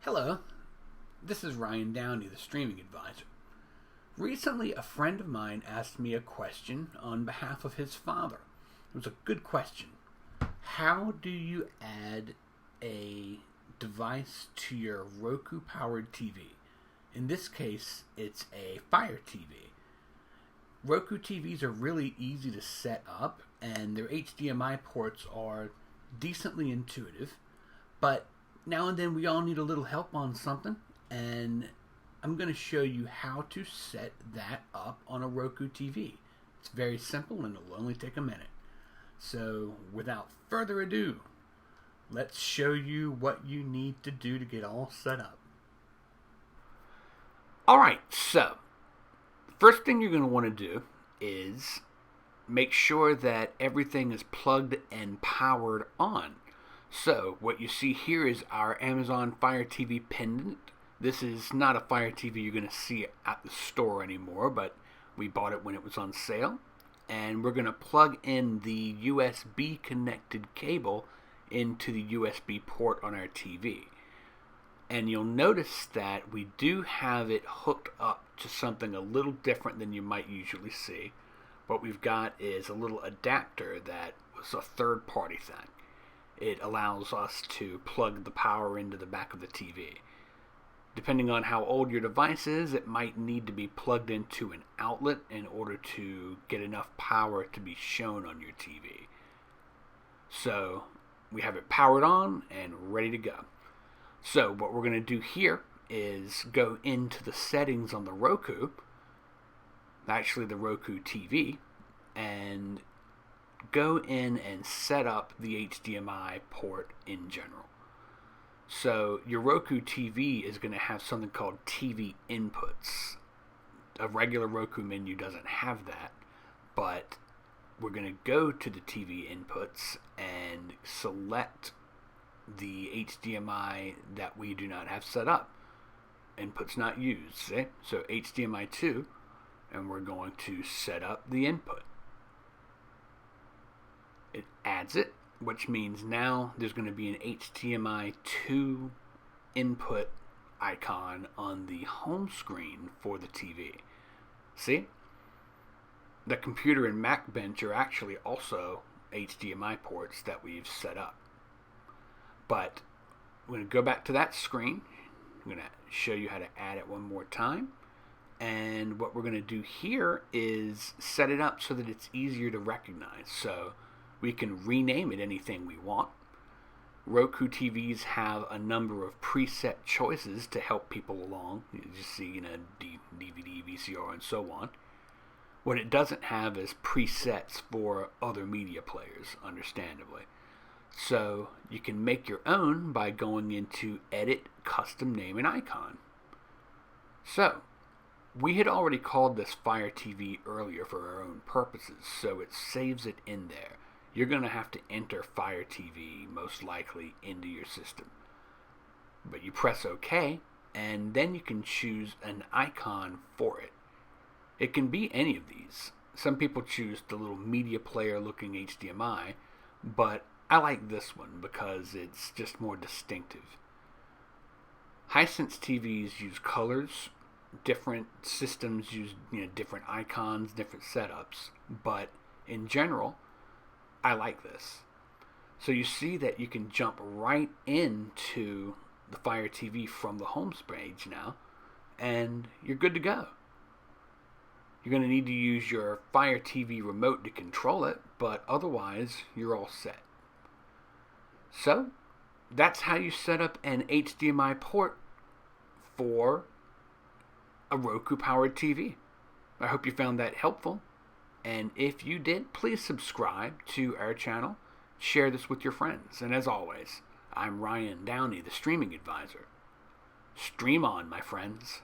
Hello, this is Ryan Downey, the streaming advisor. Recently, a friend of mine asked me a question on behalf of his father. It was a good question. How do you add a device to your Roku Powered TV? In this case, it's a Fire TV. Roku TVs are really easy to set up, and their HDMI ports are decently intuitive, but now and then we all need a little help on something, and I'm going to show you how to set that up on a Roku TV. It's very simple and it'll only take a minute. So without further ado, let's show you what you need to do to get all set up. Alright, so first thing you're going to want to do is make sure that everything is plugged and powered on. So what you see here is our Amazon Fire TV pendant. This is not a Fire TV you're going to see at the store anymore, but we bought it when it was on sale. And we're going to plug in the USB connected cable into the USB port on our TV. And you'll notice that we do have it hooked up to something a little different than you might usually see. What we've got is a little adapter that was a third-party thing. It allows us to plug the power into the back of the TV. Depending on how old your device is, it might need to be plugged into an outlet in order to get enough power to be shown on your TV. So we have it powered on and ready to go. So what we're going to do here is go into the settings on the Roku, actually the Roku TV, and go in and set up the HDMI port in general. So your Roku TV is going to have something called TV inputs. A regular Roku menu doesn't have that, but we're going to go to the TV inputs and select the HDMI that we do not have set up. Inputs not used, see? So HDMI 2, and we're going to set up the input. It adds it, which means now there's going to be an HDMI 2 input icon on the home screen for the TV. See? The computer and Mac bench are actually also HDMI ports that we've set up. But we're going to go back to that screen. I'm going to show you how to add it one more time. And what we're going to do here is set it up so that it's easier to recognize. So we can rename it anything we want. Roku TVs have a number of preset choices to help people along. You just see, DVD, VCR, and so on. What it doesn't have is presets for other media players, understandably. So you can make your own by going into Edit, Custom Name, and Icon. So we had already called this Fire TV earlier for our own purposes, so it saves it in there. You're going to have to enter Fire TV, most likely, into your system. But you press OK, and then you can choose an icon for it. It can be any of these. Some people choose the little media player looking HDMI, but I like this one because it's just more distinctive. Hisense TVs use colors. Different systems use different icons, different setups, but in general, I like this. So you see that you can jump right into the Fire TV from the home page now, and you're good to go. You're going to need to use your Fire TV remote to control it, but otherwise, you're all set. So, that's how you set up an HDMI port for a Roku Powered TV. I hope you found that helpful. And if you did, please subscribe to our channel. Share this with your friends. And as always, I'm Ryan Downey, the streaming advisor. Stream on, my friends.